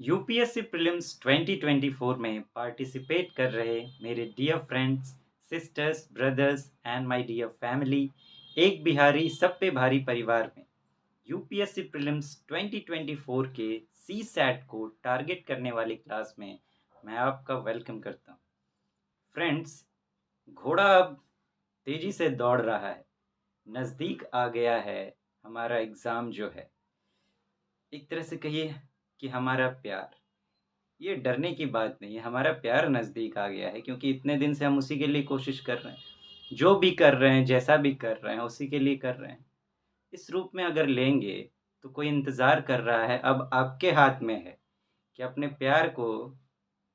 UPSC prelims 2024 में participate कर रहे मेरे dear friends, sisters, brothers and my dear family, एक बिहारी सब पे भारी परिवार में यूपीएससी प्रीलिम्स 2024 के सी सैट को टारगेट करने वाली क्लास में मैं आपका वेलकम करता हूँ। फ्रेंड्स, घोड़ा अब तेजी से दौड़ रहा है, नज़दीक आ गया है हमारा एग्ज़ाम जो है। एक तरह से कहिए कि हमारा प्यार, ये डरने की बात नहीं है, हमारा प्यार नज़दीक आ गया है क्योंकि इतने दिन से हम उसी के लिए कोशिश कर रहे हैं। जो भी कर रहे हैं, जैसा भी कर रहे हैं, उसी के लिए कर रहे हैं। इस रूप में अगर लेंगे, तो कोई इंतज़ार कर रहा है, अब आपके हाथ में है कि अपने प्यार को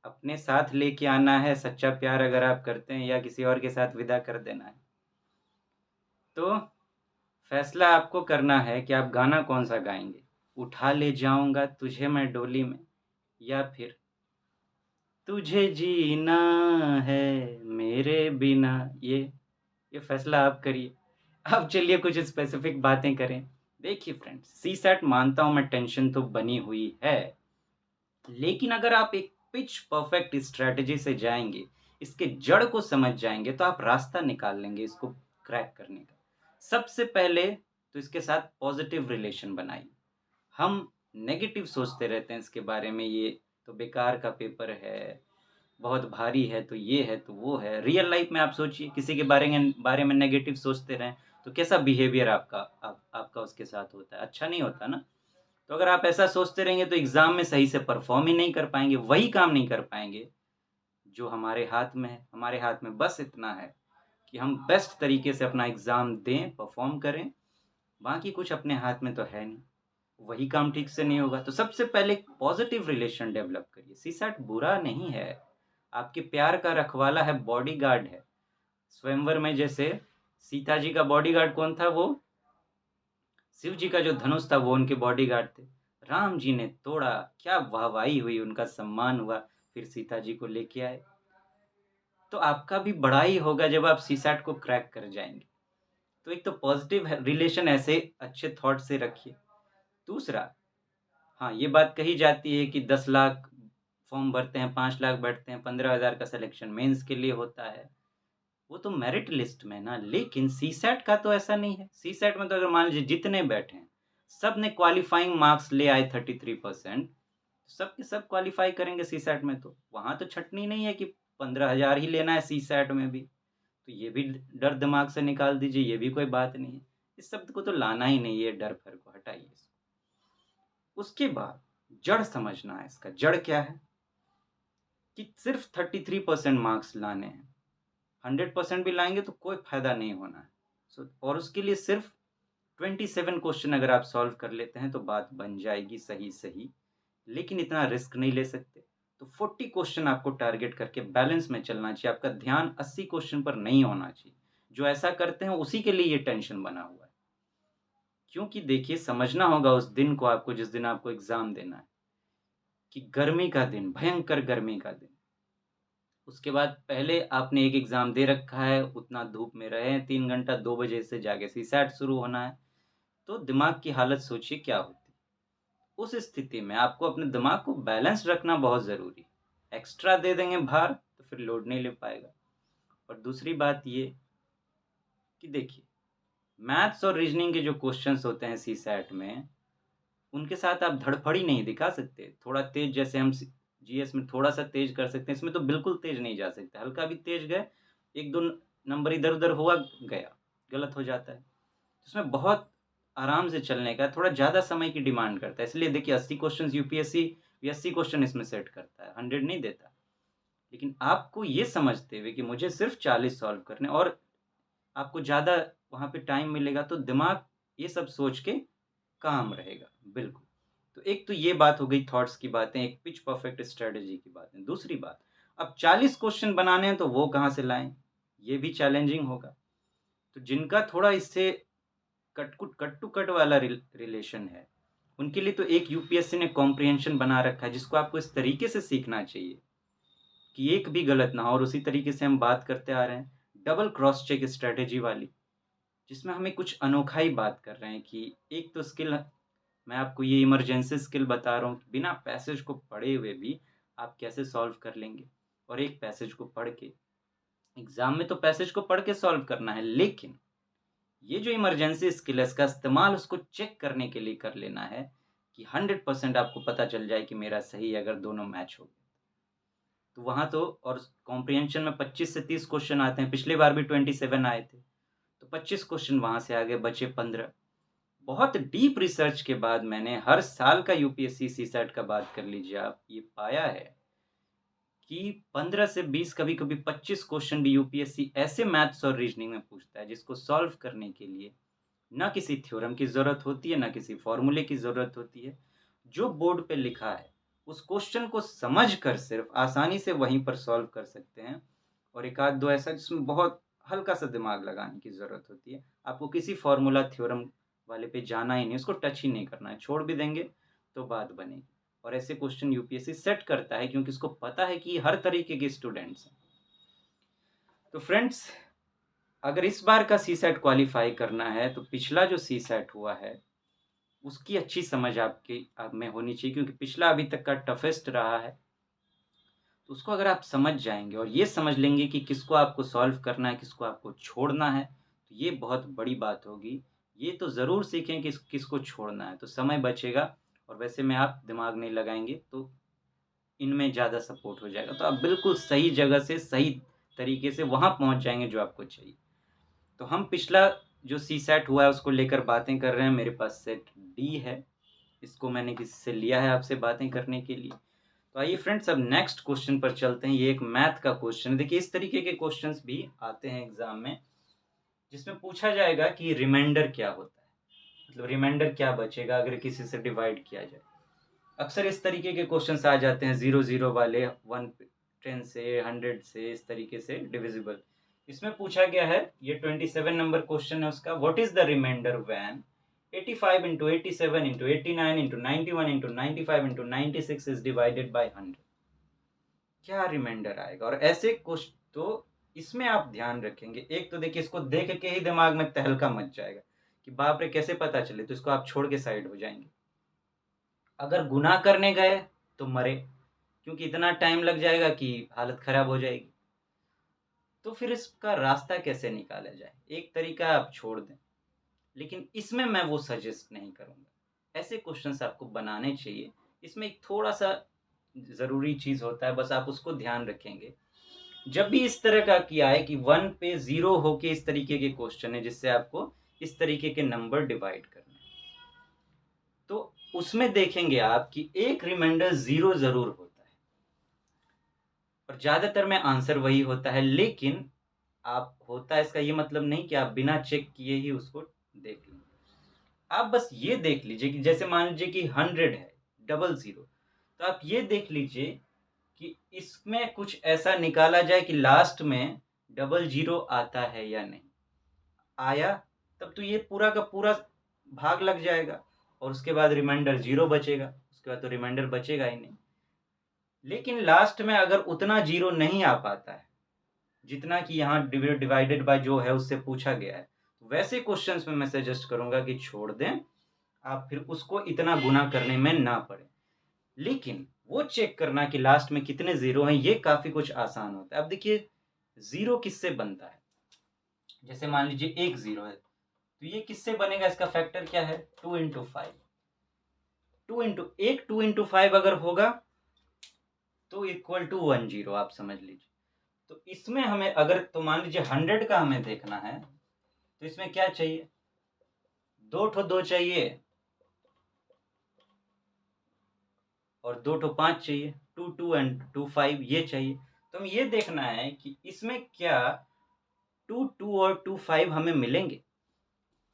अपने साथ लेके आना है, सच्चा प्यार अगर आप करते हैं या किसी और के साथ विदा कर देना है। तो फैसला आपको करना है कि आप गाना कौन-सा गाएँगे। उठा ले जाऊँगा तुझे मैं डोली में, या फिर तुझे जीना है मेरे बिना। ये फैसला आप करिए। अब चलिए कुछ स्पेसिफिक बातें करें। देखिए फ्रेंड्स, सीसैट मानता हूँ मैं, टेंशन तो बनी हुई है, लेकिन अगर आप एक पिच परफेक्ट स्ट्रैटेजी से जाएंगे, इसके जड़ को समझ जाएंगे, तो आप रास्ता निकाल लेंगे इसको क्रैक करने का। सबसे पहले तो इसके साथ पॉजिटिव रिलेशन बनाइए। हम नेगेटिव सोचते रहते हैं इसके बारे में, ये तो बेकार का पेपर है, बहुत भारी है, तो ये है, तो वो है। रियल लाइफ में आप सोचिए, किसी के बारे में नेगेटिव सोचते रहें, तो कैसा बिहेवियर आपका उसके साथ होता है? अच्छा नहीं होता ना। तो अगर आप ऐसा सोचते रहेंगे, तो एग्ज़ाम में सही से परफ़ॉर्म ही नहीं कर पाएँगे, वही काम नहीं कर पाएँगे, जो हमारे हाथ में है। हमारे हाथ में बस इतना है कि हम बेस्ट तरीके से अपना एग्ज़ाम दें, परफ़ॉर्म करें, बाकी कुछ अपने हाथ में तो है नहीं। वही काम ठीक से नहीं होगा, तो सबसे पहले एक पॉज़िटिव रिलेशन डेवलप करिए। सीसैट बुरा नहीं है, आपके प्यार का रखवाला है, बॉडीगार्ड है। स्वयंवर में जैसे सीता जी का बॉडीगार्ड कौन था? वो शिव जी का जो धनुष था, वो उनके बॉडीगार्ड थे। राम जी ने तोड़ा, क्या वाहवाही हुई, उनका सम्मान हुआ, फिर सीता जी को लेके आए। तो आपका भी बड़ा ही होगा जब आप सीसैट को क्रैक कर जाएँगे। तो एक तो पॉज़िटिव है रिलेशन, ऐसे अच्छे थॉट से रखिए। दूसरा, हाँ, ये बात कही जाती है कि 10 लाख फॉर्म भरते हैं, 5 लाख बैठते हैं, 15,000 का सिलेक्शन मेंस के लिए होता है। वो तो मेरिट लिस्ट में ना, लेकिन सीसैट का तो ऐसा नहीं है। सीसैट में तो अगर मान लीजिए जितने बैठे हैं, सब ने क्वालीफाइंग मार्क्स ले आए 33%, सब के सब क्वालीफाई करेंगे सीसैट में तो। वहाँ तो छँटनी नहीं है कि 15,000 ही लेना है सीसैट में भी। तो ये भी डर दिमाग से निकाल दीजिए, ये भी कोई बात नहीं है। इस शब्द को तो लाना ही नहीं है, डर-भर को हटाइए इसको। उसके बाद जड़ समझना है इसका। जड़ क्या है? कि सिर्फ़ 33% मार्क्स लाने हैं। 100% भी लाएँगे तो कोई फ़ायदा नहीं होना है। और उसके लिए सिर्फ़ 27 क्वेश्चन अगर आप सॉल्व कर लेते हैं, तो बात बन जाएगी सही-सही। लेकिन इतना रिस्क नहीं ले सकते। तो 40 क्वेश्चन आपको टारगेट करके बैलेंस में चलना चाहिए। आपका ध्यान 80 क्वेश्चन पर नहीं होना चाहिए। जो ऐसा करते हैं, उसी के लिए ये टेंशन बना हुआ है। क्योंकि देखिए, समझना होगा उस दिन को आपको, जिस दिन आपको एग्ज़ाम देना है, कि गर्मी का दिन, भयंकर गर्मी का दिन। उसके बाद पहले आपने एक एग्ज़ाम दे रखा है, उतना धूप में रहे हैं 3 घंटा, 2 बजे से जाके सीसैट शुरू होना है, तो दिमाग की हालत सोचिए क्या होती। उस स्थिति में आपको अपने दिमाग को बैलेंस रखना बहुत ज़रूरी है। एक्स्ट्रा दे देंगे भार, तो फिर लोड नहीं ले पाएगा। और दूसरी बात ये कि देखिए, मैथ्स और रीज़निंग के जो क्वेश्चन्स होते हैं सीसैट में, उनके साथ आप धड़फड़ी नहीं दिखा सकते। थोड़ा तेज़, जैसे हम सी जीएस में थोड़ा-सा तेज़ कर सकते हैं, इसमें तो बिल्कुल तेज़ नहीं जा सकते। हल्का भी तेज़ गए, 1-2 नंबर इधर-उधर हुआ, गया, गलत हो जाता है। इसमें बहुत आराम से चलने का, थोड़ा ज़्यादा समय की डिमांड करता है। इसलिए देखिए, 80 क्वेश्चन्स यूपीएससी 80 क्वेश्चन इसमें सेट करता है, 100 नहीं देता। लेकिन आपको ये समझते हुए कि मुझे सिर्फ़ 40 सॉल्व करने, और आपको ज़्यादा वहाँ पे टाइम मिलेगा, तो दिमाग ये सब सोच के काम रहेगा, बिल्कुल। तो एक तो ये बात हो गई, थॉट्स की बातें, एक पिच परफेक्ट स्ट्रैटेजी की बातें। दूसरी बात, अब 40 क्वेश्चन बनाने हैं, तो वो कहाँ से लाएँ? ये भी चैलेंजिंग होगा। तो जिनका थोड़ा इससे कट टू कट वाला रिलेशन है, उनके लिए तो एक यूपीएससी ने कॉम्प्रिहेंशन बना रखा है, जिसको आपको इस तरीके से सीखना चाहिए कि एक भी गलत ना हो। और उसी तरीके से हम बात करते आ रहे हैं, डबल क्रॉस चेक स्ट्रैटेजी वाली, जिसमें हमें कुछ अनोखा ही बात कर रहे हैं कि एक तो स्किल मैं आपको ये इमरजेंसी स्किल बता रहा हूँ, बिना पैसेज को पढ़े हुए भी आप कैसे सॉल्व कर लेंगे। और एक पैसेज को पढ़ के एग्ज़ाम में तो पैसेज को पढ़ के सॉल्व करना है, लेकिन ये जो इमरजेंसी स्किल है इसका इस्तेमाल उसको चेक करने के लिए कर लेना है कि 100% आपको पता चल जाए कि मेरा सही है अगर दोनों मैच हो गए। तो वहाँ तो और कॉम्प्रिहेंशन में 25 से 30 क्वेश्चन आते हैं, पिछली बार भी 27 आए थे। तो 25 क्वेश्चन वहाँ से आ गए, बचे 15। बहुत डीप रिसर्च के बाद मैंने हर साल का यूपीएससी सीसैट का बात कर लीजिए आप, ये पाया है कि 15 से 20 कभी-कभी 25 क्वेश्चन भी यूपीएससी ऐसे मैथ्स और रीजनिंग में पूछता है जिसको सॉल्व करने के लिए ना किसी थ्योरम की ज़रूरत होती है, ना किसी फ़ॉर्मूले की ज़रूरत होती है। जो बोर्ड पे लिखा है, उस क्वेश्चन को समझकर सिर्फ़ आसानी से वहीं पर सॉल्व कर सकते हैं। और एक आध दो ऐसा जिसमें बहुत हल्का-सा दिमाग लगाने की ज़रूरत होती है। आपको किसी फ़ॉर्मूला, थ्योरम वाले पे जाना ही नहीं, उसको टच ही नहीं करना है। छोड़ भी देंगे तो बात बनेगी। और ऐसे क्वेश्चन यूपीएससी सेट करता है क्योंकि उसको पता है कि हर तरीके के स्टूडेंट्स हैं। तो फ्रेंड्स, अगर इस बार का सीसैट क्वालीफाई करना है तो पिछला जो सीसैट हुआ है उसकी अच्छी समझ आपकी आप में होनी चाहिए क्योंकि पिछला अभी तक का टफेस्ट रहा है। तो उसको अगर आप समझ जाएँगे और ये समझ लेंगे कि किसको आपको सॉल्व करना है, किसको आपको छोड़ना है, तो ये बहुत बड़ी बात होगी। ये तो ज़रूर सीखें कि किसको छोड़ना है, तो समय बचेगा और वैसे में आप दिमाग नहीं लगाएँगे तो इनमें ज़्यादा सपोर्ट हो जाएगा। तो आप बिल्कुल सही जगह से, सही तरीके से वहाँ पहुँच जाएँगे जो आपको चाहिए। तो हम पिछला जो सीसैट हुआ है उसको लेकर बातें कर रहे हैं। मेरे पास सेट डी है, इसको मैंने किसी से लिया है आपसे बातें करने के लिए। तो आइए फ्रेंड्स अब नेक्स्ट क्वेश्चन पर चलते हैं। ये एक मैथ का क्वेश्चन है। देखिए इस तरीके के क्वेश्चंस भी आते हैं एग्ज़ाम में, जिसमें पूछा जाएगा कि रिमाइंडर क्या होता है? मतलब रिमाइंडर क्या बचेगा अगर किसी से डिवाइड किया जाए? अक्सर इस तरीके के क्वेश्चंस आ जाते हैं 0-0 वाले 1 10 से 100 से इस तरीके से डिविजिबल। इसमें पूछा गया है, ये 27 नंबर क्वेश्चन है उसका, what is the remainder when 85 into 87 into 89 into 91 into 95 into 96 is divided by 100? क्या रिमाइंडर आएगा? और ऐसे क्वेश्चन तो इसमें आप ध्यान रखेंगे, एक तो देखिए इसको देख के ही दिमाग में तहलका मच जाएगा कि बाप रे कैसे पता चले, तो इसको आप छोड़ के साइड हो जाएंगे। अगर गुना करने गए तो मरे, क्योंकि इतना टाइम लग जाएगा कि हालत खराब हो जाएगी। तो फिर इसका रास्ता कैसे निकाला जाए? एक तरीका आप छोड़ दें, लेकिन इसमें मैं वो सजेस्ट नहीं करूँगा। ऐसे क्वेश्चंस आपको बनाने चाहिए। इसमें एक थोड़ा-सा ज़रूरी चीज़ होता है, बस आप उसको ध्यान रखेंगे। जब भी इस तरह का किया है कि 1 पे 0 होके इस तरीके के क्वेश्चन है जिससे आपको इस तरीके के नंबर डिवाइड करने हैं। तो उसमें देखेंगे आप कि एक रिमाइंडर 0 ज़रूर होता है और ज़्यादातर में आंसर वही होता है, लेकिन आप होता है इसका ये मतलब नहीं कि आप बिना चेक किए ही उसको देख लें। आप बस ये देख लीजिए कि जैसे मान लीजिए कि 100 है, डबल 0, तो आप ये देख लीजिए कि इसमें कुछ ऐसा निकाला जाए कि लास्ट में डबल 0 आता है या नहीं। आया, तब तो ये पूरा का पूरा भाग लग जाएगा और उसके बाद रिमाइंडर 0 बचेगा, उसके बाद तो रिमाइंडर बचेगा ही नहीं। लेकिन लास्ट में अगर उतना 0 नहीं आ पाता है, जितना कि यहाँ डिवाइडेड बाय जो है उससे पूछा गया है, वैसे क्वेश्चंस में मैं सजेस्ट करूँगा कि छोड़ दें, आप फिर उसको इतना गुना करने में ना पड़े। लेकिन वो चेक करना कि लास्ट में कितने ज़ीरो हैं, ये काफ़ी कुछ आसान होता है। अब देखिए, ज़ीरो किससे बनता है? जैसे मान लीजिए 1 ज़ीरो है, तो ये किससे बनेगा? इसका फैक्टर क्या है? 2 into 5। 2 into 5 अगर होगा, तो इक्वल टू 1 ज़ीरो, आप समझ लीजिए। तो इसमें हमें अगर तो मान लीजिए 100 का हमें देखना है, तो इसमें क्या चाहिए? 2 ठो 2 चाहिए और 2 ठो 5 चाहिए, 2 2 एंड 2 5 ये चाहिए। तो हमें ये देखना है कि इसमें क्या 2 2 और 2 5 हमें मिलेंगे।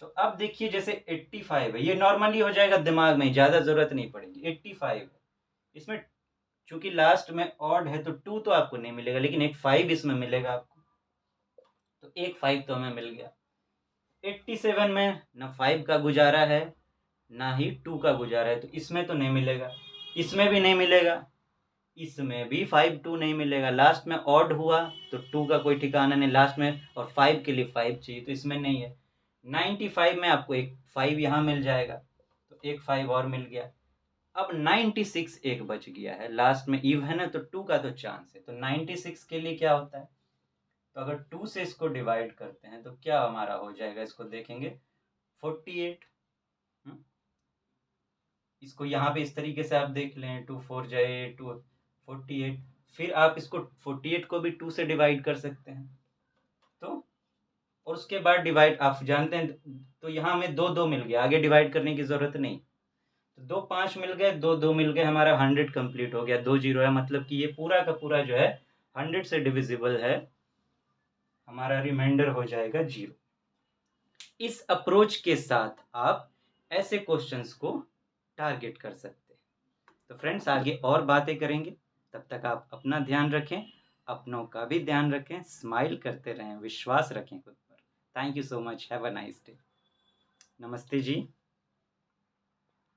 तो अब देखिए जैसे 85 है, ये नॉर्मली हो जाएगा दिमाग में, ज़्यादा ज़रूरत नहीं पड़ेगी। 85 है, इसमें चूँकि लास्ट में ऑड है तो 2 तो आपको नहीं मिलेगा, लेकिन एक 5 इसमें मिलेगा आपको। तो एक 5 तो हमें मिल गया। 87 में ना 5 का गुजारा है, ना ही 2 का गुजारा है, तो इसमें तो नहीं मिलेगा। इसमें भी नहीं मिलेगा, इसमें भी 5 2 नहीं मिलेगा। लास्ट में ऑड हुआ तो 2 का कोई ठिकाना नहीं लास्ट में, और 5 के लिए 5 चाहिए तो इसमें नहीं है। 95 में आपको एक 5 यहाँ मिल जाएगा। तो तो एक 5 और मिल गया। अब 96 एक बच गया है, लास्ट में इवन है तो 2 का तो चांस है। तो 96 के लिए क्या होता है, तो अगर 2 से इसको डिवाइड करते हैं तो क्या हमारा हो जाएगा, इसको देखेंगे 48। इसको यहाँ पे इस तरीके से आप देख लें, 2 4 जाए 2 48। फिर आप इसको 48 को भी 2 से डिवाइड कर सकते हैं, तो और उसके बाद डिवाइड आप जानते हैं, तो यहाँ हमें 2 2 मिल गया, आगे डिवाइड करने की ज़रूरत नहीं। तो 2 5 मिल गए, 2 2 मिल गए, हमारा 100 कंप्लीट हो गया। 2 जीरो है, मतलब कि ये पूरा का पूरा जो है 100 से डिविजिबल है, हमारा रिमाइंडर हो जाएगा 0। इस अप्रोच के साथ आप ऐसे क्वेश्चंस को टारगेट कर सकते हैं। तो फ्रेंड्स, आगे और बातें करेंगे, तब तक आप अपना ध्यान रखें, अपनों का भी ध्यान रखें, स्माइल करते रहें, विश्वास रखें खुद पर। Thank you so much, have a nice day. नमस्ते जी।